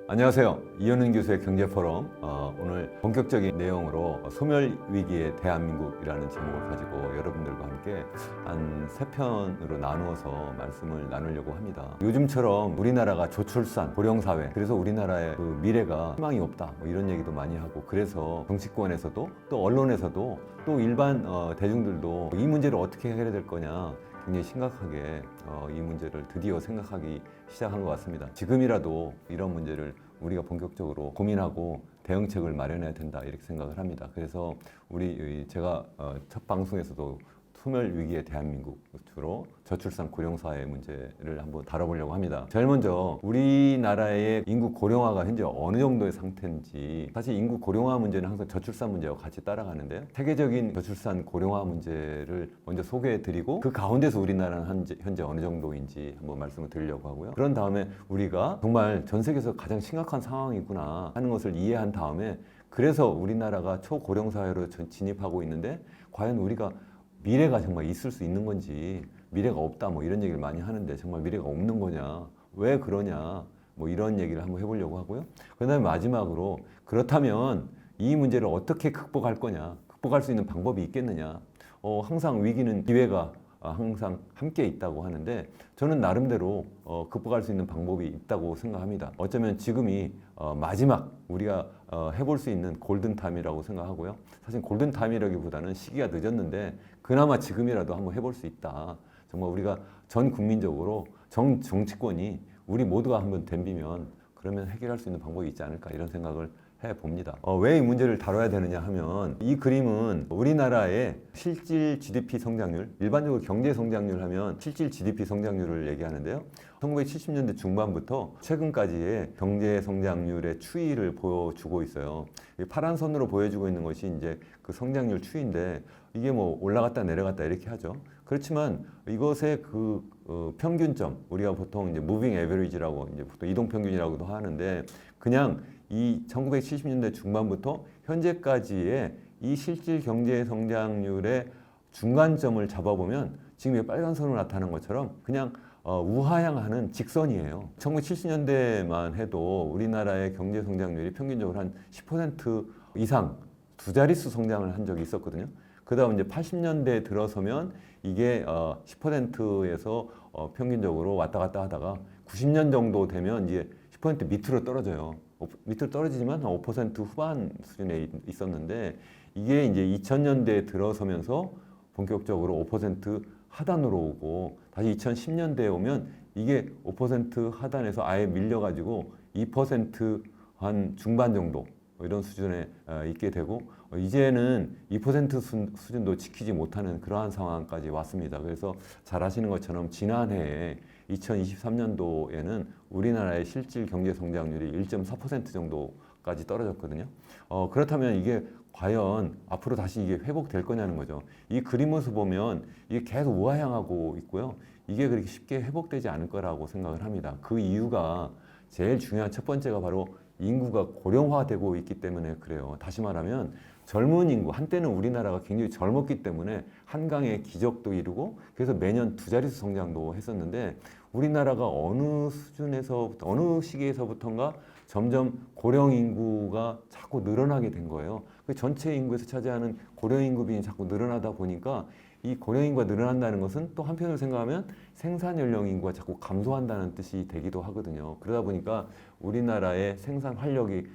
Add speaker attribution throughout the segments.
Speaker 1: 안녕하세요. 이현은 교수의 경제포럼. 오늘 본격적인 내용으로 소멸위기의 대한민국이라는 제목을 가지고 여러분들과 함께 한 3편으로 나누어서 말씀을 나누려고 합니다. 요즘처럼 우리나라가 저출산, 고령사회, 그래서 우리나라의 그 미래가 희망이 없다, 뭐 이런 얘기도 많이 하고, 그래서 정치권에서도 또 언론에서도 또 일반 대중들도 이 문제를 어떻게 해결해야 될 거냐, 굉장히 심각하게 이 문제를 드디어 생각하기 시작한 것 같습니다. 지금이라도 이런 문제를 우리가 본격적으로 고민하고 대응책을 마련해야 된다, 이렇게 생각을 합니다. 그래서 제가 첫 방송에서도 소멸 위기의 대한민국, 주로 저출산 고령사회 문제를 한번 다뤄보려고 합니다. 제일 먼저 우리나라의 인구 고령화가 현재 어느 정도의 상태인지, 사실 인구 고령화 문제는 항상 저출산 문제와 같이 따라가는데요. 세계적인 저출산 고령화 문제를 먼저 소개해드리고, 그 가운데서 우리나라는 현재 어느 정도인지 한번 말씀을 드리려고 하고요. 그런 다음에 우리가 정말 전 세계에서 가장 심각한 상황이구나 하는 것을 이해한 다음에, 그래서 우리나라가 초고령 사회로 진입하고 있는데 과연 우리가 미래가 정말 있을 수 있는 건지, 미래가 없다 뭐 이런 얘기를 많이 하는데 정말 미래가 없는 거냐, 왜 그러냐, 뭐 이런 얘기를 한번 해보려고 하고요. 그 다음에 마지막으로, 그렇다면 이 문제를 어떻게 극복할 거냐, 극복할 수 있는 방법이 있겠느냐. 항상 위기는 기회가 항상 함께 있다고 하는데, 저는 나름대로 극복할 수 있는 방법이 있다고 생각합니다. 어쩌면 지금이 마지막 우리가 해볼 수 있는 골든타임이라고 생각하고요. 사실 골든타임이라기보다는 시기가 늦었는데 그나마 지금이라도 한번 해볼 수 있다. 정말 우리가 전 국민적으로 정치권이 우리 모두가 한번 덤비면 그러면 해결할 수 있는 방법이 있지 않을까, 이런 생각을 해봅니다. 왜 이 문제를 다뤄야 되느냐 하면, 이 그림은 우리나라의 실질 GDP 성장률, 일반적으로 경제 성장률 하면 실질 GDP 성장률을 얘기하는데요. 1970년대 중반부터 최근까지의 경제 성장률의 추이를 보여주고 있어요. 파란 선으로 보여주고 있는 것이 이제 그 성장률 추이인데, 이게 뭐 올라갔다 내려갔다 이렇게 하죠. 그렇지만 이것의 평균점, 우리가 보통 이제 무빙 에버리지라고, 이제 보통 이동 평균이라고도 하는데, 그냥 이 1970년대 중반부터 현재까지의 이 실질 경제 성장률의 중간점을 잡아보면 지금 이 빨간 선으로 나타난 것처럼 그냥 우하향하는 직선이에요. 1970년대만 해도 우리나라의 경제 성장률이 평균적으로 한 10% 이상 두 자릿수 성장을 한 적이 있었거든요. 그 다음 이제 80년대에 들어서면 이게 10%에서 평균적으로 왔다 갔다 하다가 90년 정도 되면 이제 10% 밑으로 떨어져요. 밑으로 떨어지지만 한 5% 후반 수준에 있었는데, 이게 이제 2000년대에 들어서면서 본격적으로 5% 하단으로 오고, 다시 2010년대에 오면 이게 5% 하단에서 아예 밀려가지고 2% 한 중반 정도 이런 수준에 있게 되고, 이제는 2% 수준도 지키지 못하는 그러한 상황까지 왔습니다. 그래서 잘 아시는 것처럼 지난해에 2023년도에는 우리나라의 실질 경제 성장률이 1.4% 정도까지 떨어졌거든요. 그렇다면 이게 과연 앞으로 다시 이게 회복될 거냐는 거죠. 이 그림에서 보면 이게 계속 우하향하고 있고요. 이게 그렇게 쉽게 회복되지 않을 거라고 생각을 합니다. 그 이유가, 제일 중요한 첫 번째가 바로 인구가 고령화되고 있기 때문에 그래요. 다시 말하면 젊은 인구, 한때는 우리나라가 굉장히 젊었기 때문에 한강의 기적도 이루고, 그래서 매년 두 자릿수 성장도 했었는데, 우리나라가 어느 수준에서부터, 어느 시기에서부터인가 점점 고령 인구가 자꾸 늘어나게 된 거예요. 그 전체 인구에서 차지하는 고령 인구 비중이 자꾸 늘어나다 보니까, 이 고령 인구가 늘어난다는 것은 또 한편으로 생각하면 생산 연령 인구가 자꾸 감소한다는 뜻이 되기도 하거든요. 그러다 보니까 우리나라의 생산 활력이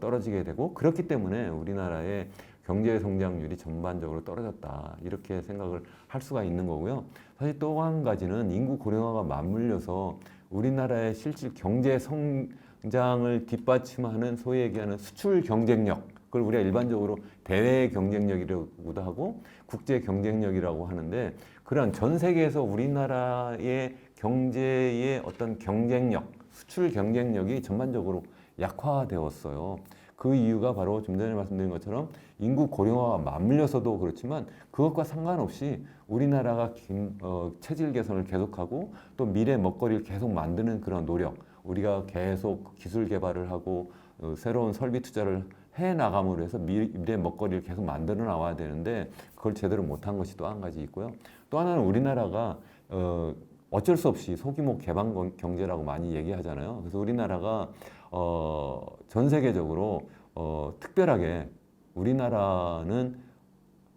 Speaker 1: 떨어지게 되고, 그렇기 때문에 우리나라의 경제 성장률이 전반적으로 떨어졌다, 이렇게 생각을 할 수가 있는 거고요. 사실 또 한 가지는 인구 고령화가 맞물려서 우리나라의 실질 경제 성장을 뒷받침하는 소위 얘기하는 수출 경쟁력, 그걸 우리가 일반적으로 대외 경쟁력이라고도 하고 국제 경쟁력이라고 하는데, 그런 전 세계에서 우리나라의 경제의 어떤 경쟁력, 수출 경쟁력이 전반적으로 약화되었어요. 그 이유가 바로 좀 전에 말씀드린 것처럼 인구 고령화가 맞물려서도 그렇지만, 그것과 상관없이 우리나라가 체질 개선을 계속하고 또 미래 먹거리를 계속 만드는 그런 노력, 우리가 계속 기술 개발을 하고 새로운 설비 투자를 해 나감으로 해서 미래 먹거리를 계속 만들어 나와야 되는데, 그걸 제대로 못한 것이 또 한 가지 있고요. 또 하나는 우리나라가 어쩔 수 없이 소규모 개방 경제라고 많이 얘기하잖아요. 그래서 우리나라가 전 세계적으로 특별하게 우리나라는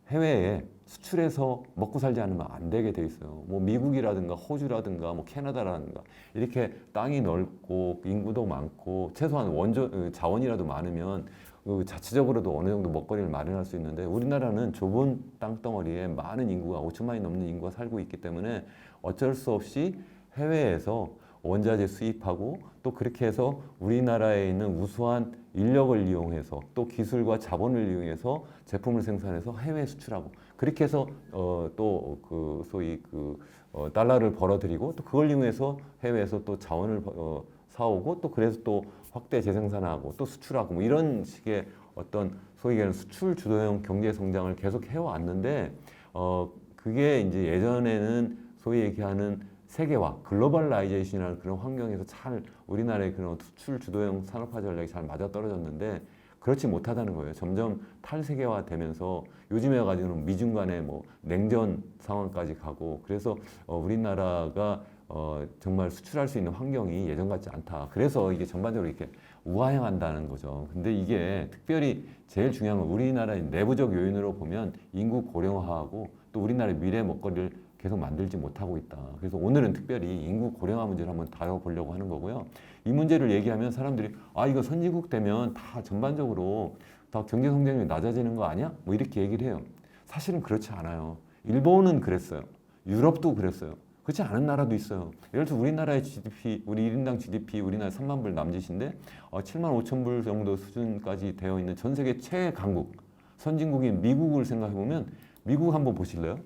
Speaker 1: 해외에 수출해서 먹고 살지 않으면 안 되게 돼 있어요. 뭐 미국이라든가 호주라든가 뭐 캐나다라든가 이렇게 땅이 넓고 인구도 많고 최소한 자원이라도 많으면 자체적으로도 어느 정도 먹거리를 마련할 수 있는데 우리나라는 좁은 땅덩어리에 많은 인구가 5천만이 넘는 인구가 살고 있기 때문에 어쩔 수 없이 해외에서 원자재 수입하고 또 그렇게 해서 우리나라에 있는 우수한 인력을 이용해서 또 기술과 자본을 이용해서 제품을 생산해서 해외 수출하고 그렇게 해서 또 그 소위 달러를 벌어들이고 또 그걸 이용해서 해외에서 또 자원을 사오고 또 그래서 또 확대 재생산하고 또 수출하고 뭐 이런 식의 어떤 소위 얘기하는 수출 주도형 경제 성장을 계속 해왔는데 그게 이제 예전에는 소위 얘기하는 세계화, 글로벌라이제이션이라는 그런 환경에서 잘 우리나라의 그런 수출 주도형 산업화 전략이 잘 맞아떨어졌는데 그렇지 못하다는 거예요. 점점 탈세계화 되면서 요즘에 가지고는 미중 간의 뭐 냉전 상황까지 가고 그래서 우리나라가 정말 수출할 수 있는 환경이 예전 같지 않다. 그래서 이게 전반적으로 이렇게 우하향한다는 거죠. 근데 이게 특별히 제일 중요한 건 우리나라의 내부적 요인으로 보면 인구 고령화하고 또 우리나라의 미래 먹거리를 계속 만들지 못하고 있다. 그래서 오늘은 특별히 인구 고령화 문제를 한번 다뤄보려고 하는 거고요. 이 문제를 얘기하면 사람들이 이거 선진국 되면 다 전반적으로 다 경제 성장률이 낮아지는 거 아니야? 뭐 이렇게 얘기를 해요. 사실은 그렇지 않아요. 일본은 그랬어요. 유럽도 그랬어요. 그렇지 않은 나라도 있어요. 예를 들어 우리나라의 GDP, 우리 1인당 GDP 우리나라 3만 불 남짓인데 7만 5천 불 정도 수준까지 되어 있는 전 세계 최강국, 선진국인 미국을 생각해 보면 미국 한번 보실래요?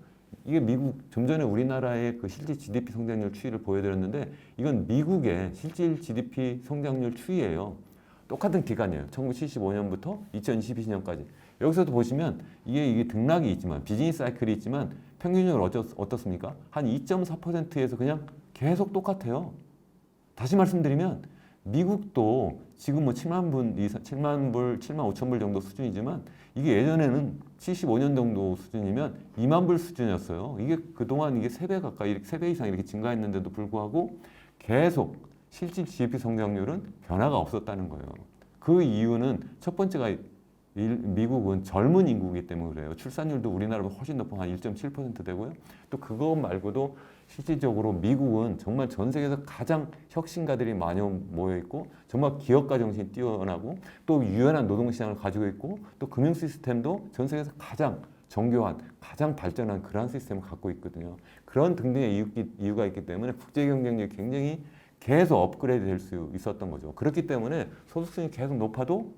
Speaker 1: 이게 미국 좀 전에 우리나라의 그 실질 GDP 성장률 추이를 보여드렸는데 이건 미국의 실질 GDP 성장률 추이예요. 똑같은 기간이에요. 1975년부터 2022년까지. 여기서도 보시면 이게 등락이 있지만 비즈니스 사이클이 있지만 평균적으로 어떻습니까? 한 2.4%에서 그냥 계속 똑같아요. 다시 말씀드리면 미국도 지금 뭐 7만 5천 불 정도 수준이지만 이게 예전에는 75년 정도 수준이면 2만 불 수준이었어요. 이게 그동안 이게 3배 가까이, 3배 이상 이렇게 증가했는데도 불구하고 계속 실질 GDP 성장률은 변화가 없었다는 거예요. 그 이유는 첫 번째가 미국은 젊은 인구이기 때문에 그래요. 출산율도 우리나라보다 훨씬 높은 한 1.7% 되고요. 또 그거 말고도 실질적으로 미국은 정말 전 세계에서 가장 혁신가들이 많이 모여 있고 정말 기업가 정신이 뛰어나고 또 유연한 노동시장을 가지고 있고 또 금융 시스템도 전 세계에서 가장 정교한 가장 발전한 그러한 시스템을 갖고 있거든요. 그런 등등의 이유가 있기 때문에 국제 경쟁력이 굉장히 계속 업그레이드 될 수 있었던 거죠. 그렇기 때문에 소득수준이 계속 높아도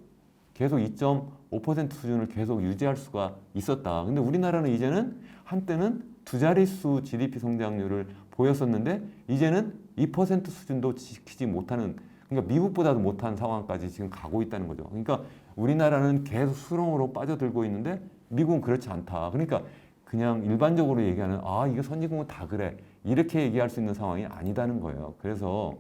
Speaker 1: 계속 2.5% 수준을 계속 유지할 수가 있었다. 근데 우리나라는 이제는 한때는 두 자릿수 GDP 성장률을 보였었는데 이제는 2% 수준도 지키지 못하는 그러니까 미국보다도 못한 상황까지 지금 가고 있다는 거죠. 그러니까 우리나라는 계속 수렁으로 빠져들고 있는데 미국은 그렇지 않다. 그러니까 그냥 일반적으로 얘기하는 이게 선진국은 다 그래. 이렇게 얘기할 수 있는 상황이 아니다는 거예요. 그래서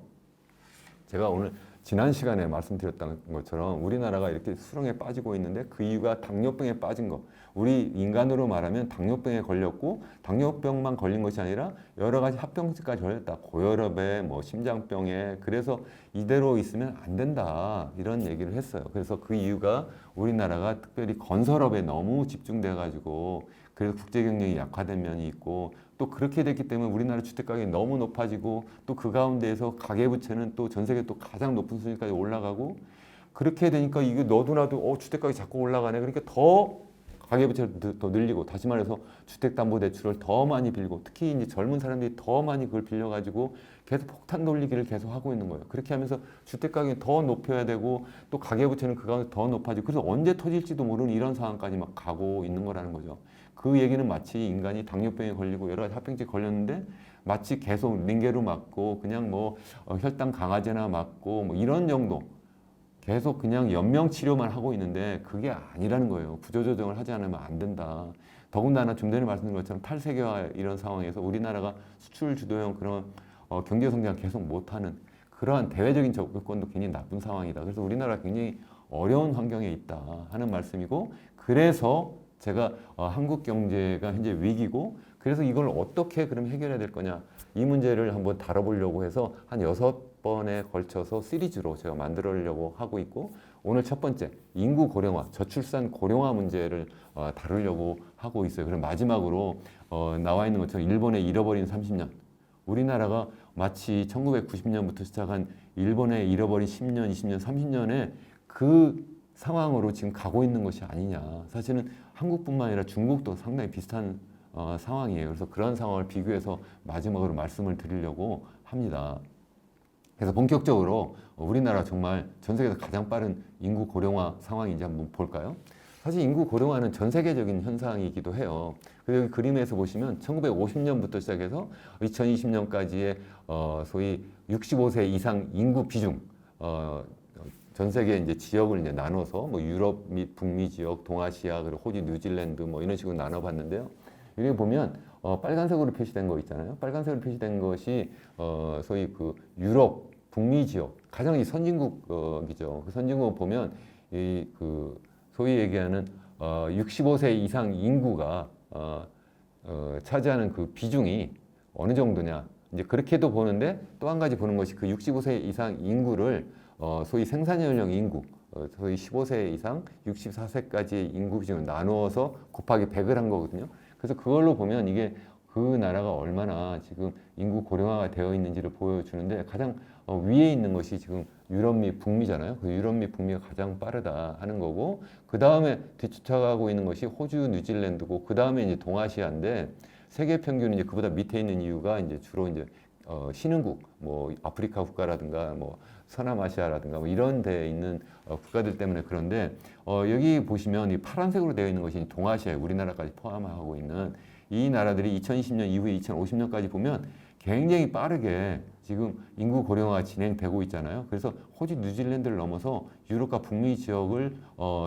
Speaker 1: 제가 오늘 지난 시간에 말씀드렸던 것처럼 우리나라가 이렇게 수렁에 빠지고 있는데 그 이유가 당뇨병에 빠진 거. 우리 인간으로 말하면 당뇨병에 걸렸고 당뇨병만 걸린 것이 아니라 여러 가지 합병증까지 걸렸다. 고혈압에 뭐 심장병에 그래서 이대로 있으면 안 된다. 이런 얘기를 했어요. 그래서 그 이유가 우리나라가 특별히 건설업에 너무 집중돼 가지고 그래서 국제 경쟁이 약화된 면이 있고 또 그렇게 됐기 때문에 우리나라 주택 가격이 너무 높아지고 또 그 가운데에서 가계부채는 또 전 세계 또 가장 높은 수준까지 올라가고 그렇게 되니까 이게 너도나도 주택 가격이 자꾸 올라가네. 그러니까 더 가계부채를 더 늘리고 다시 말해서 주택담보대출을 더 많이 빌고 특히 이제 젊은 사람들이 더 많이 그걸 빌려가지고 계속 폭탄 돌리기를 계속 하고 있는 거예요. 그렇게 하면서 주택 가격이 더 높여야 되고 또 가계부채는 그 가운데 더 높아지고 그래서 언제 터질지도 모르는 이런 상황까지 막 가고 있는 거라는 거죠. 그 얘기는 마치 인간이 당뇨병에 걸리고 여러 가지 합병증에 걸렸는데 마치 계속 링게로 맞고 그냥 뭐 혈당 강화제나 맞고 뭐 이런 정도 계속 그냥 연명 치료만 하고 있는데 그게 아니라는 거예요. 구조조정을 하지 않으면 안 된다. 더군다나 좀 전에 말씀드린 것처럼 탈세계화 이런 상황에서 우리나라가 수출 주도형 그런 경제 성장 계속 못하는 그러한 대외적인 접근권도 굉장히 나쁜 상황이다. 그래서 우리나라가 굉장히 어려운 환경에 있다 하는 말씀이고 그래서 제가 한국 경제가 현재 위기고 그래서 이걸 어떻게 그럼 해결해야 될 거냐, 이 문제를 한번 다뤄보려고 해서 한 6번에 걸쳐서 시리즈로 제가 만들려고 하고 있고, 오늘 첫 번째 인구 고령화, 저출산 고령화 문제를 다루려고 하고 있어요. 그럼 마지막으로 나와 있는 것처럼 일본의 잃어버린 30년, 우리나라가 마치 1990년부터 시작한 일본의 잃어버린 10년, 20년, 30년에 그 상황으로 지금 가고 있는 것이 아니냐. 사실은 한국뿐만 아니라 중국도 상당히 비슷한 상황이에요. 그래서 그런 상황을 비교해서 마지막으로 말씀을 드리려고 합니다. 그래서 본격적으로 우리나라 정말 전 세계에서 가장 빠른 인구 고령화 상황인지 한번 볼까요? 사실 인구 고령화는 전 세계적인 현상이기도 해요. 그리고 여기 그림에서 보시면 1950년부터 시작해서 2020년까지의 소위 65세 이상 인구 비중, 전 세계 이제 지역을 이제 나눠서 뭐 유럽 및 북미 지역, 동아시아, 그리고 호주, 뉴질랜드 뭐 이런 식으로 나눠봤는데요. 여기 보면 빨간색으로 표시된 거 있잖아요. 빨간색으로 표시된 것이 소위 그 유럽, 북미 지역, 가장 이 선진국이죠. 그 선진국 보면 이 그 소위 얘기하는 65세 이상 인구가 차지하는 그 비중이 어느 정도냐. 이제 그렇게도 보는데 또 한 가지 보는 것이 그 65세 이상 인구를 소위 생산 연령 인구, 소위 15세 이상 64세까지의 인구 비중을 나누어서 곱하기 100을 한 거거든요. 그래서 그걸로 보면 이게 그 나라가 얼마나 지금 인구 고령화가 되어 있는지를 보여주는데, 가장 위에 있는 것이 지금 유럽 및 북미잖아요. 그 유럽 및 북미가 가장 빠르다 하는 거고, 그 다음에 뒤쫓아가고 있는 것이 호주, 뉴질랜드고, 그 다음에 이제 동아시아인데, 세계 평균은 이제 그보다 밑에 있는 이유가 이제 주로 이제 신흥국, 뭐 아프리카 국가라든가 뭐 서남아시아라든가 뭐 이런 데에 있는 국가들 때문에 그런데, 여기 보시면 이 파란색으로 되어 있는 것이 동아시아, 우리나라까지 포함하고 있는 이 나라들이 2020년 이후에 2050년까지 보면 굉장히 빠르게 지금 인구 고령화가 진행되고 있잖아요. 그래서 호주, 뉴질랜드를 넘어서 유럽과 북미 지역을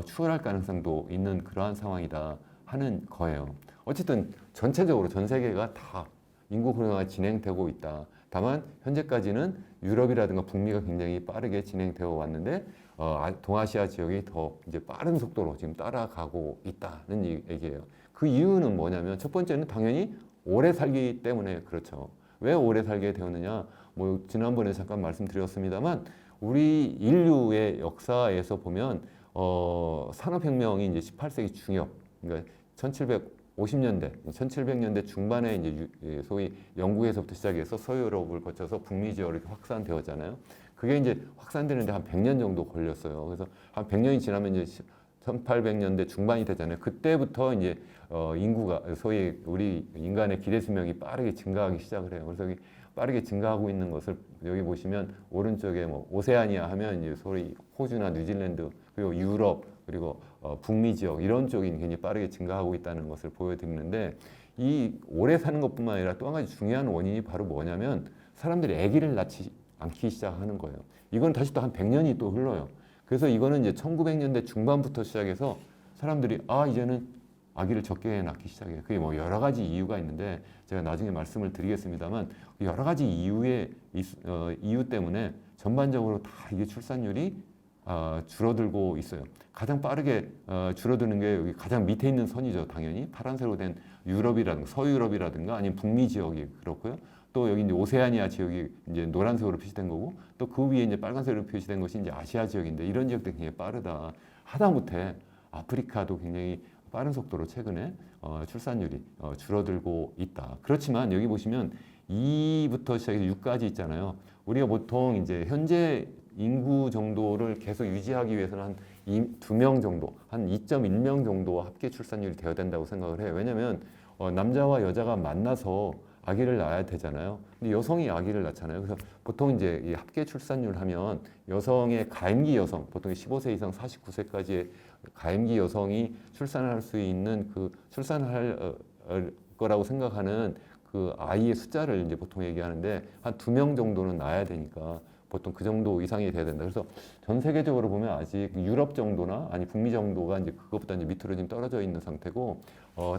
Speaker 1: 추월할 가능성도 있는 그러한 상황이다 하는 거예요. 어쨌든 전체적으로 전 세계가 다 인구 고령화가 진행되고 있다. 다만 현재까지는 유럽이라든가 북미가 굉장히 빠르게 진행되어 왔는데 동아시아 지역이 더 이제 빠른 속도로 지금 따라가고 있다는 얘기예요. 그 이유는 뭐냐면, 첫 번째는 당연히 오래 살기 때문에 그렇죠. 왜 오래 살게 되었느냐? 뭐 지난번에 잠깐 말씀드렸습니다만, 우리 인류의 역사에서 보면 산업혁명이 이제 18세기 중엽, 그러니까 1750년대, 1700년대 중반에 이제 소위 영국에서부터 시작해서 서유럽을 거쳐서 북미 지역으로 이렇게 확산되었잖아요. 그게 이제 확산되는데 한 100년 정도 걸렸어요. 그래서 한 100년이 지나면 이제 1800년대 중반이 되잖아요. 그때부터 이제 인구가, 소위 우리 인간의 기대 수명이 빠르게 증가하기 시작을 해요. 그래서 여기 빠르게 증가하고 있는 것을 여기 보시면 오른쪽에 뭐 오세아니아 하면 이제 소위 호주나 뉴질랜드, 그리고 유럽, 그리고 북미 지역 이런 쪽이 굉장히 빠르게 증가하고 있다는 것을 보여드리는데, 이 오래 사는 것뿐만 아니라 또 한 가지 중요한 원인이 바로 뭐냐면, 사람들이 아기를 낳지 않기 시작하는 거예요. 이건 다시 또 한 100년이 또 흘러요. 그래서 이거는 이제 1900년대 중반부터 시작해서 사람들이 이제는 아기를 적게 낳기 시작해요. 그게 뭐 여러 가지 이유가 있는데 제가 나중에 말씀을 드리겠습니다만, 여러 가지 이유 때문에 전반적으로 다 이게 출산율이 줄어들고 있어요. 가장 빠르게 줄어드는 게 여기 가장 밑에 있는 선이죠. 당연히 파란색으로 된 유럽이라든가 서유럽이라든가 아니면 북미 지역이 그렇고요. 또 여기 이제 오세아니아 지역이 이제 노란색으로 표시된 거고, 또 그 위에 이제 빨간색으로 표시된 것이 이제 아시아 지역인데, 이런 지역들이 굉장히 빠르다. 하다못해 아프리카도 굉장히 빠른 속도로 최근에 출산율이 줄어들고 있다. 그렇지만 여기 보시면 2부터 시작해서 6까지 있잖아요. 우리가 보통 이제 현재 인구 정도를 계속 유지하기 위해서는 한 2명 정도, 한 2.1명 정도 합계 출산율이 되어야 된다고 생각을 해요. 왜냐하면 남자와 여자가 만나서 아기를 낳아야 되잖아요. 근데 여성이 아기를 낳잖아요. 그래서 보통 이제 이 합계 출산율 하면 여성의 가임기 여성, 보통 15세 이상 49세까지의 가임기 여성이 출산할 수 있는 그 출산할 거라고 생각하는 그 아이의 숫자를 이제 보통 얘기하는데, 한 2명 정도는 낳아야 되니까 보통 그 정도 이상이 돼야 된다. 그래서 전 세계적으로 보면 아직 유럽 정도나 아니 북미 정도가 이제 그것보다 이제 밑으로 좀 떨어져 있는 상태고,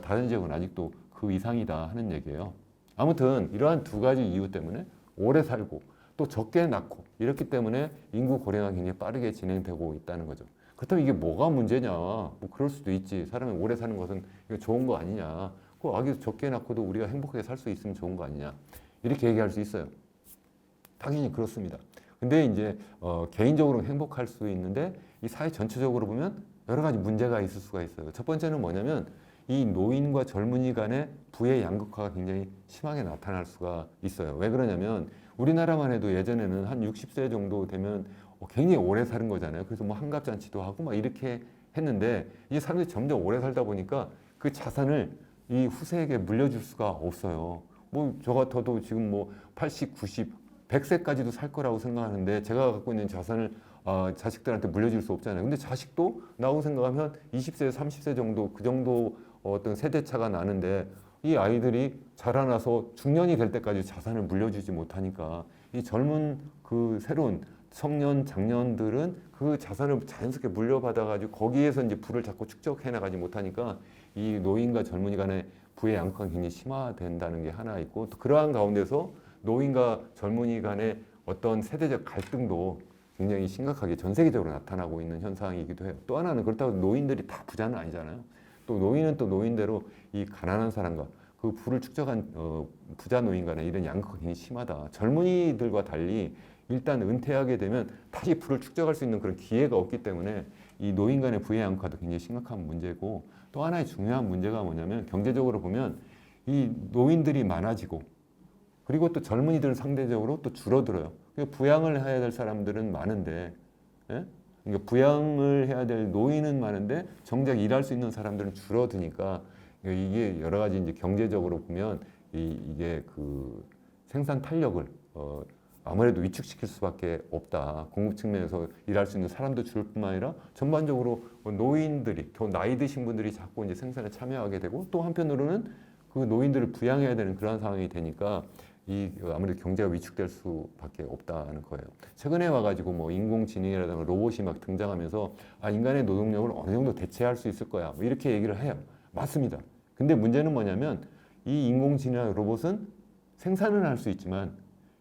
Speaker 1: 다른 지역은 아직도 그 이상이다 하는 얘기예요. 아무튼 이러한 두 가지 이유 때문에 오래 살고 또 적게 낳고 이렇기 때문에 인구 고령화가 굉장히 빠르게 진행되고 있다는 거죠. 그렇다면 이게 뭐가 문제냐? 뭐 그럴 수도 있지. 사람이 오래 사는 것은 이거 좋은 거 아니냐? 그 아기 적게 낳고도 우리가 행복하게 살 수 있으면 좋은 거 아니냐 이렇게 얘기할 수 있어요. 당연히 그렇습니다. 근데 이제 개인적으로 행복할 수 있는데 이 사회 전체적으로 보면 여러 가지 문제가 있을 수가 있어요. 첫 번째는 뭐냐면 이 노인과 젊은이 간의 부의 양극화가 굉장히 심하게 나타날 수가 있어요. 왜 그러냐면 우리나라만 해도 예전에는 한 60세 정도 되면 굉장히 오래 사는 거잖아요. 그래서 뭐 환갑잔치도 하고 막 이렇게 했는데 이제 사람들이 점점 오래 살다 보니까 그 자산을 이 후세에게 물려줄 수가 없어요. 뭐 저 같아도 지금 뭐 80, 90, 100세까지도 살 거라고 생각하는데 제가 갖고 있는 자산을 자식들한테 물려줄 수 없잖아요. 근데 자식도 나오고 생각하면 20세, 30세 정도 그 정도 어떤 세대차가 나는데 이 아이들이 자라나서 중년이 될 때까지 자산을 물려주지 못하니까 이 젊은 그 새로운 청년, 장년들은 그 자산을 자연스럽게 물려받아가지고 거기에서 이제 부를 자꾸 축적해 나가지 못하니까 이 노인과 젊은이 간의 부의 양극화가 굉장히 심화된다는 게 하나 있고 또 그러한 가운데서 노인과 젊은이 간의 어떤 세대적 갈등도 굉장히 심각하게 전 세계적으로 나타나고 있는 현상이기도 해요. 또 하나는 그렇다고 노인들이 다 부자는 아니잖아요. 또 노인은 또 노인대로 이 가난한 사람과 그 부를 축적한 부자 노인 간의 이런 양극화가 굉장히 심하다. 젊은이들과 달리 일단 은퇴하게 되면 다시 부를 축적할 수 있는 그런 기회가 없기 때문에 이 노인 간의 부의 양극화도 굉장히 심각한 문제고 또 하나의 중요한 문제가 뭐냐면 경제적으로 보면 이 노인들이 많아지고 그리고 또 젊은이들은 상대적으로 또 줄어들어요. 부양을 해야 될 사람들은 많은데, 예? 그러니까 부양을 해야 될 노인은 많은데 정작 일할 수 있는 사람들은 줄어드니까 이게 여러 가지 이제 경제적으로 보면 이게 그 생산 탄력을 아무래도 위축시킬 수밖에 없다. 공급 측면에서 일할 수 있는 사람도 줄을 뿐만 아니라 전반적으로 노인들이 더 나이 드신 분들이 자꾸 이제 생산에 참여하게 되고 또 한편으로는 그 노인들을 부양해야 되는 그런 상황이 되니까 이 아무래도 경제가 위축될 수밖에 없다는 거예요. 최근에 와가지고 뭐 인공지능이라든가 로봇이 막 등장하면서 인간의 노동력을 어느 정도 대체할 수 있을 거야. 뭐 이렇게 얘기를 해요. 맞습니다. 근데 문제는 뭐냐면 이 인공지능이나 로봇은 생산은 할 수 있지만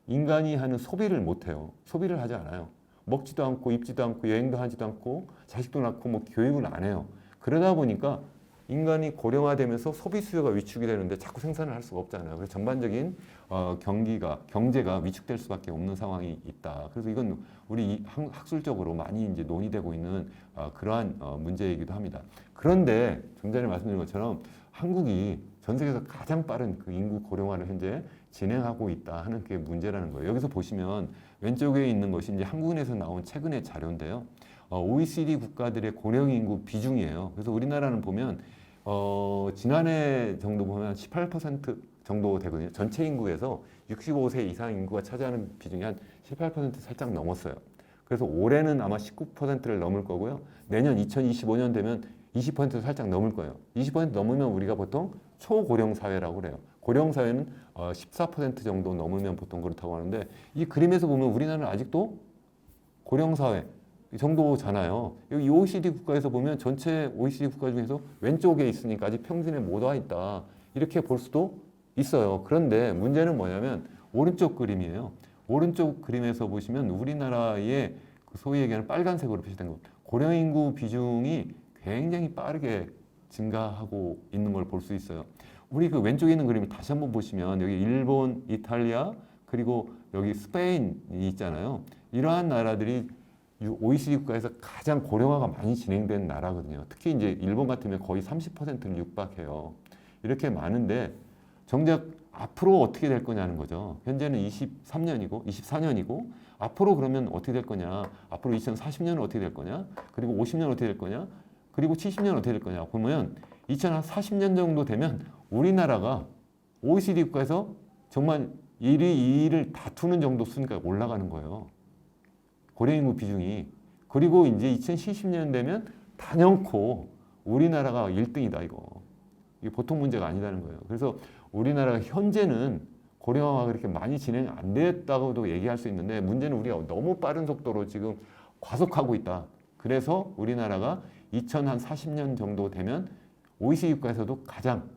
Speaker 1: 인간이 하는 소비를 못해요. 소비를 하지 않아요. 먹지도 않고 입지도 않고 여행도 하지도 않고 자식도 낳고 뭐 교육을 안 해요. 그러다 보니까 인간이 고령화되면서 소비 수요가 위축이 되는데 자꾸 생산을 할 수가 없잖아요. 그래서 전반적인 경제가 위축될 수밖에 없는 상황이 있다. 그래서 이건 우리 학술적으로 많이 이제 논의되고 있는 그러한 문제이기도 합니다. 그런데 좀 전에 말씀드린 것처럼 한국이 전 세계에서 가장 빠른 그 인구 고령화를 현재 진행하고 있다 하는 게 문제라는 거예요. 여기서 보시면 왼쪽에 있는 것이 이제 한국은에서 나온 최근의 자료인데요. OECD 국가들의 고령 인구 비중이에요. 그래서 우리나라는 보면 지난해 정도 보면 18% 정도 되거든요. 전체 인구에서 65세 이상 인구가 차지하는 비중이 한 18% 살짝 넘었어요. 그래서 올해는 아마 19%를 넘을 거고요. 내년 2025년 되면 20% 살짝 넘을 거예요. 20% 넘으면 우리가 보통 초고령 사회라고 그래요. 고령 사회는 14% 정도 넘으면 보통 그렇다고 하는데 이 그림에서 보면 우리나라는 아직도 고령 사회 정도잖아요. 여기 OECD 국가에서 보면 전체 OECD 국가 중에서 왼쪽에 있으니까 아직 평균에 못 와 있다. 이렇게 볼 수도 있어요. 그런데 문제는 뭐냐면 오른쪽 그림이에요. 오른쪽 그림에서 보시면 우리나라의 그 소위 얘기하는 빨간색으로 표시된 것. 고령 인구 비중이 굉장히 빠르게 증가하고 있는 걸 볼 수 있어요. 우리 그 왼쪽에 있는 그림을 다시 한번 보시면 여기 일본, 이탈리아 그리고 여기 스페인이 있잖아요. 이러한 나라들이 OECD 국가에서 가장 고령화가 많이 진행된 나라거든요. 특히 이제 일본 같으면 거의 30%를 육박해요. 이렇게 많은데 정작 앞으로 어떻게 될 거냐는 거죠. 현재는 23년이고 24년이고 앞으로 그러면 어떻게 될 거냐? 앞으로 2040년은 어떻게 될 거냐? 그리고 50년 어떻게 될 거냐? 그리고 70년 어떻게 될 거냐? 보면 2040년 정도 되면 우리나라가 OECD 국가에서 정말 1위, 2위를 다투는 정도 순위가 올라가는 거예요. 고령인구 비중이. 그리고 이제 2070년 되면 단연코 우리나라가 1등이다 이거. 이게 보통 문제가 아니다는 거예요. 그래서 우리나라가 현재는 고령화가 그렇게 많이 진행 안 됐다고도 얘기할 수 있는데 문제는 우리가 너무 빠른 속도로 지금 과속하고 있다. 그래서 우리나라가 2040년 정도 되면 OECD 국가에서도 가장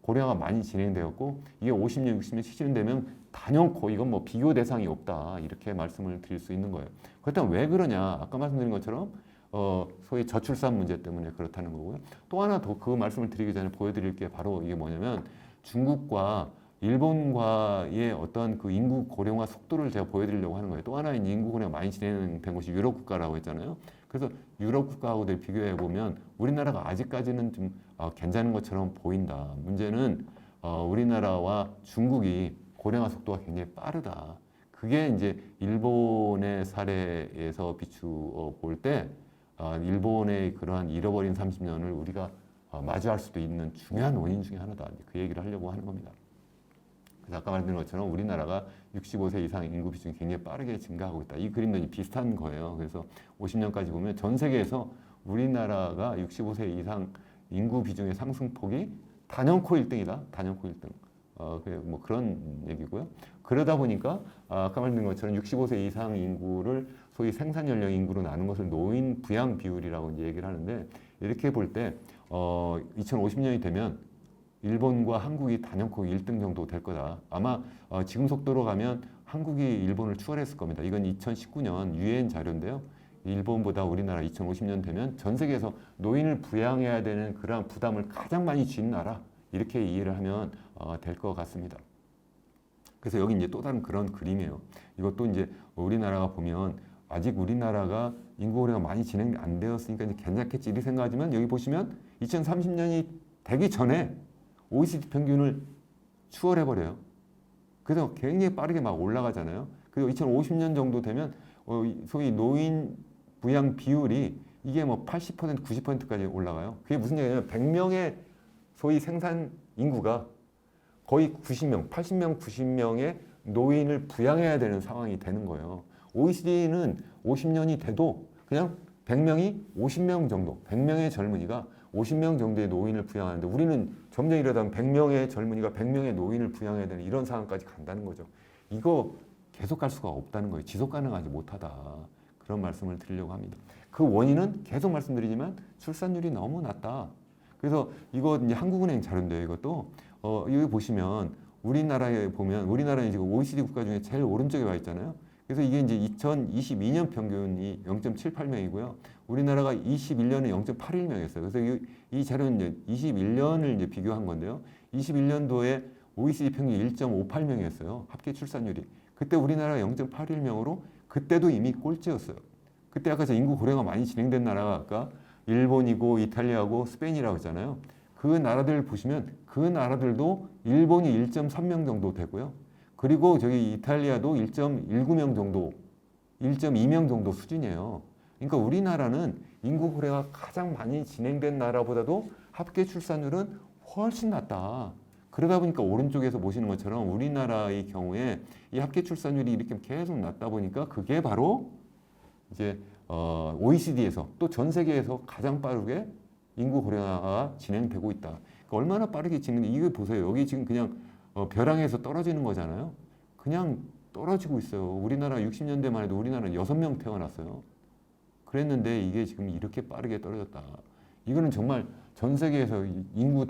Speaker 1: 고령화가 많이 진행되었고 이게 50년, 60년, 70년 되면 단연코 이건 뭐 비교 대상이 없다 이렇게 말씀을 드릴 수 있는 거예요. 그렇다면 왜 그러냐? 아까 말씀드린 것처럼 소위 저출산 문제 때문에 그렇다는 거고요. 또 하나 더 그 말씀을 드리기 전에 보여드릴 게 바로 이게 뭐냐면 중국과 일본과의 어떤 그 인구 고령화 속도를 제가 보여드리려고 하는 거예요. 또 하나 인구 고령화 많이 진행된 곳이 유럽 국가라고 했잖아요. 그래서 유럽 국가하고들 비교해 보면 우리나라가 아직까지는 좀 괜찮은 것처럼 보인다. 문제는 우리나라와 중국이 고령화 속도가 굉장히 빠르다. 그게 이제 일본의 사례에서 비추어 볼 때 일본의 그러한 잃어버린 30년을 우리가 마주할 수도 있는 중요한 원인 중에 하나다. 그 얘기를 하려고 하는 겁니다. 그래서 아까 말씀드린 것처럼 우리나라가 65세 이상 인구 비중이 굉장히 빠르게 증가하고 있다. 이 그림도 비슷한 거예요. 그래서 50년까지 보면 전 세계에서 우리나라가 65세 이상 인구 비중의 상승폭이 단연코 1등이다. 단연코 1등. 뭐 그런 얘기고요. 그러다 보니까 아까 말씀드린 것처럼 65세 이상 인구를 소위 생산 연령 인구로 나눈 것을 노인 부양 비율이라고 이제 얘기를 하는데 이렇게 볼 때 2050년이 되면 일본과 한국이 단연코 1등 정도 될 거다. 아마 지금 속도로 가면 한국이 일본을 추월했을 겁니다. 이건 2019년 유엔 자료인데요. 일본보다 우리나라 2050년 되면 전 세계에서 노인을 부양해야 되는 그러한 부담을 가장 많이 진 나라 이렇게 이해를 하면 될 것 같습니다. 그래서 여기 이제 또 다른 그런 그림이에요. 이것도 이제 우리나라가 보면 아직 우리나라가 인구 고령화 많이 진행 안 되었으니까 이제 괜찮겠지 이렇게 생각하지만 여기 보시면 2030년이 되기 전에 OECD 평균을 추월해 버려요. 그래서 굉장히 빠르게 막 올라가잖아요. 그리고 2050년 정도 되면 소위 노인 부양 비율이 이게 뭐 80%, 90%까지 올라가요. 그게 무슨 얘기냐면 100명의 소위 생산 인구가 거의 90명, 80명, 90명의 노인을 부양해야 되는 상황이 되는 거예요. OECD는 50년이 돼도 그냥 100명이 50명 정도, 100명의 젊은이가 50명 정도의 노인을 부양하는데 우리는 점점 이러다 보면 100명의 젊은이가 100명의 노인을 부양해야 되는 이런 상황까지 간다는 거죠. 이거 계속 갈 수가 없다는 거예요. 지속 가능하지 못하다. 그런 말씀을 드리려고 합니다. 그 원인은 계속 말씀드리지만 출산율이 너무 낮다. 그래서 이거 이제 한국은행 자료인데요. 이것도 여기 보시면 우리나라에 보면 우리나라는 지금 OECD 국가 중에 제일 오른쪽에 와 있잖아요. 그래서 이게 이제 2022년 평균이 0.78명이고요. 우리나라가 21년에 0.81명이었어요. 그래서 이 자료는 이제 21년을 이제 비교한 건데요. 21년도에 OECD 평균이 1.58명이었어요. 합계 출산율이. 그때 우리나라가 0.81명으로 그때도 이미 꼴찌였어요. 그때 아까 저 인구 고령화 많이 진행된 나라가 아까 일본이고 이탈리아고 스페인이라고 했잖아요. 그 나라들 보시면 그 나라들도 일본이 1.3명 정도 되고요. 그리고 저기 이탈리아도 1.19명 정도, 1.2명 정도 수준이에요. 그러니까 우리나라는 인구 고령화가 가장 많이 진행된 나라보다도 합계 출산율은 훨씬 낮다. 그러다 보니까 오른쪽에서 보시는 것처럼 우리나라의 경우에 이 합계 출산율이 이렇게 계속 낮다 보니까 그게 바로 이제 OECD에서 또 전 세계에서 가장 빠르게 인구 고령화가 진행되고 있다. 그러니까 얼마나 빠르게 이거 보세요. 여기 지금 그냥 벼랑에서 떨어지는 거잖아요. 그냥 떨어지고 있어요. 우리나라 60년대만 해도 우리나라는 6명 태어났어요. 그랬는데 이게 지금 이렇게 빠르게 떨어졌다. 이거는 정말 전 세계에서 연구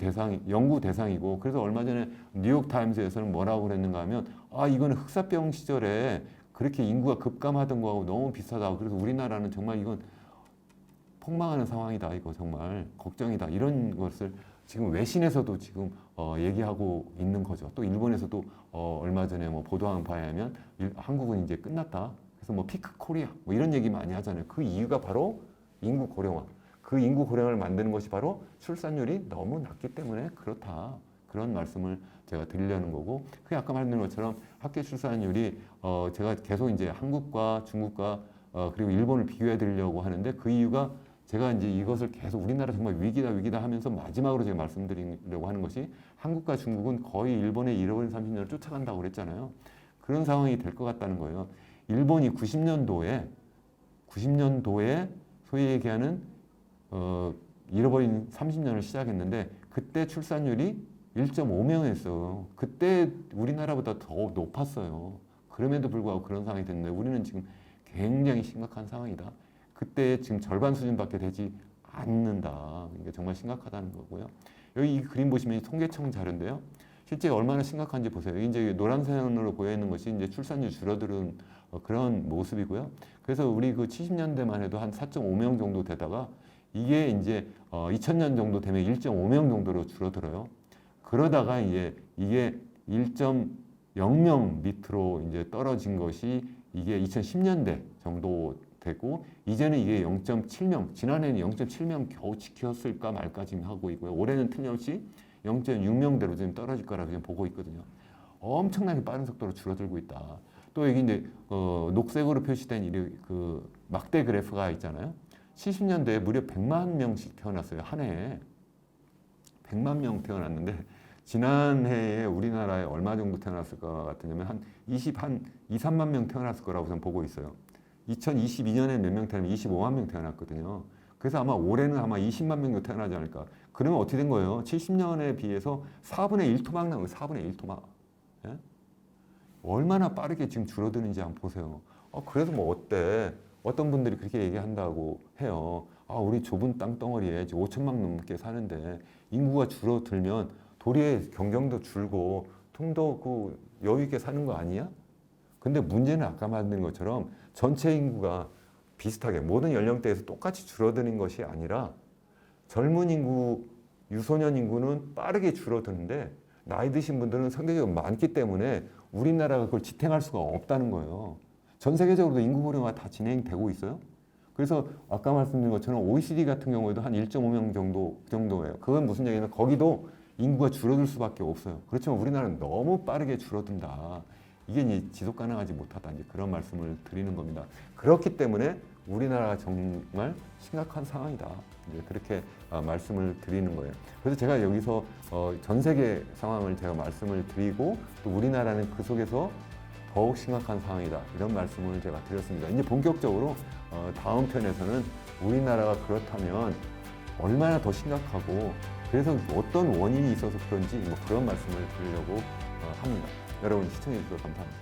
Speaker 1: 대상이고 그래서 얼마 전에 뉴욕타임스에서는 뭐라고 그랬는가 하면 이거는 흑사병 시절에 그렇게 인구가 급감하던 거하고 너무 비슷하다. 그래서 우리나라는 정말 이건 폭망하는 상황이다. 이거 정말 걱정이다. 이런 것을 지금 외신에서도 지금 얘기하고 있는 거죠. 또 일본에서도 얼마 전에 뭐 보도한 바에 하면 한국은 이제 끝났다. 그래서 뭐 피크 코리아 뭐 이런 얘기 많이 하잖아요. 그 이유가 바로 인구 고령화. 그 인구 고령화를 만드는 것이 바로 출산율이 너무 낮기 때문에 그렇다. 그런 말씀을 제가 드리려는 거고, 그게 아까 말씀드린 것처럼 합계 출산율이 제가 계속 이제 한국과 중국과 그리고 일본을 비교해 드리려고 하는데 그 이유가 제가 이제 이것을 계속 우리나라 정말 위기다 하면서 마지막으로 제가 말씀드리려고 하는 것이 한국과 중국은 거의 일본의 잃어버린 30년을 쫓아간다고 그랬잖아요. 그런 상황이 될 것 같다는 거예요. 일본이 90년도에 소위 얘기하는 잃어버린 30년을 시작했는데 그때 출산율이 1.5명이었어요. 그때 우리나라보다 더 높았어요. 그럼에도 불구하고 그런 상황이 됐는데 우리는 지금 굉장히 심각한 상황이다. 그때 지금 절반 수준밖에 되지 않는다. 이게 정말 심각하다는 거고요. 여기 이 그림 보시면 통계청 자료인데요. 실제 얼마나 심각한지 보세요. 이제 노란색으로 보여 있는 것이 이제 출산율 줄어드는 그런 모습이고요. 그래서 우리 그 70년대만 해도 한 4.5명 정도 되다가 이게 이제 2000년 정도 되면 1.5명 정도로 줄어들어요. 그러다가 이제 이게 1.0명 밑으로 이제 떨어진 것이 이게 2010년대 정도 되고 이제는 이게 0.7명, 지난해는 0.7명 겨우 지켰을까 말까 지금 하고 있고요. 올해는 틀림없이 0.6명대로 지금 떨어질 거라고 지금 보고 있거든요. 엄청나게 빠른 속도로 줄어들고 있다. 또 여기 이제 녹색으로 표시된 그 막대 그래프가 있잖아요. 70년대에 무려 100만 명씩 태어났어요. 한 해에. 100만 명 태어났는데 지난해에 우리나라에 얼마 정도 태어났을 것 같으냐면 한 3만 명 태어났을 거라고 저는 보고 있어요. 2022년에 몇 명 태어나면 25만 명 태어났거든요. 그래서 아마 올해는 아마 20만 명 정도 태어나지 않을까. 그러면 어떻게 된 거예요? 70년에 비해서 4분의 1토막 나온 거예요. 4분의 1토막. 예? 얼마나 빠르게 지금 줄어드는지 한번 보세요. 그래서 뭐 어때? 어떤 분들이 그렇게 얘기한다고 해요. 우리 좁은 땅덩어리에 5천만 넘게 사는데 인구가 줄어들면 도리어 경쟁도 줄고 좀 더 그 여유 있게 사는 거 아니야? 근데 문제는 아까 말한 것처럼 전체 인구가 비슷하게 모든 연령대에서 똑같이 줄어드는 것이 아니라 젊은 인구, 유소년 인구는 빠르게 줄어드는데 나이 드신 분들은 상대적으로 많기 때문에 우리나라가 그걸 지탱할 수가 없다는 거예요. 전 세계적으로도 인구 고령화가 다 진행되고 있어요. 그래서 아까 말씀드린 것처럼 OECD 같은 경우에도 한 1.5명 정도 그 정도예요. 그건 무슨 얘기냐면 거기도 인구가 줄어들 수밖에 없어요. 그렇지만 우리나라는 너무 빠르게 줄어든다. 이게 이제 지속 가능하지 못하다. 이제 그런 말씀을 드리는 겁니다. 그렇기 때문에 우리나라가 정말 심각한 상황이다. 이제 그렇게 말씀을 드리는 거예요. 그래서 제가 여기서 전 세계 상황을 제가 말씀을 드리고 또 우리나라는 그 속에서 더욱 심각한 상황이다. 이런 말씀을 제가 드렸습니다. 이제 본격적으로 다음 편에서는 우리나라가 그렇다면 얼마나 더 심각하고 그래서 어떤 원인이 있어서 그런지 뭐 그런 말씀을 드리려고 합니다. 여러분 시청해 주셔서 감사합니다.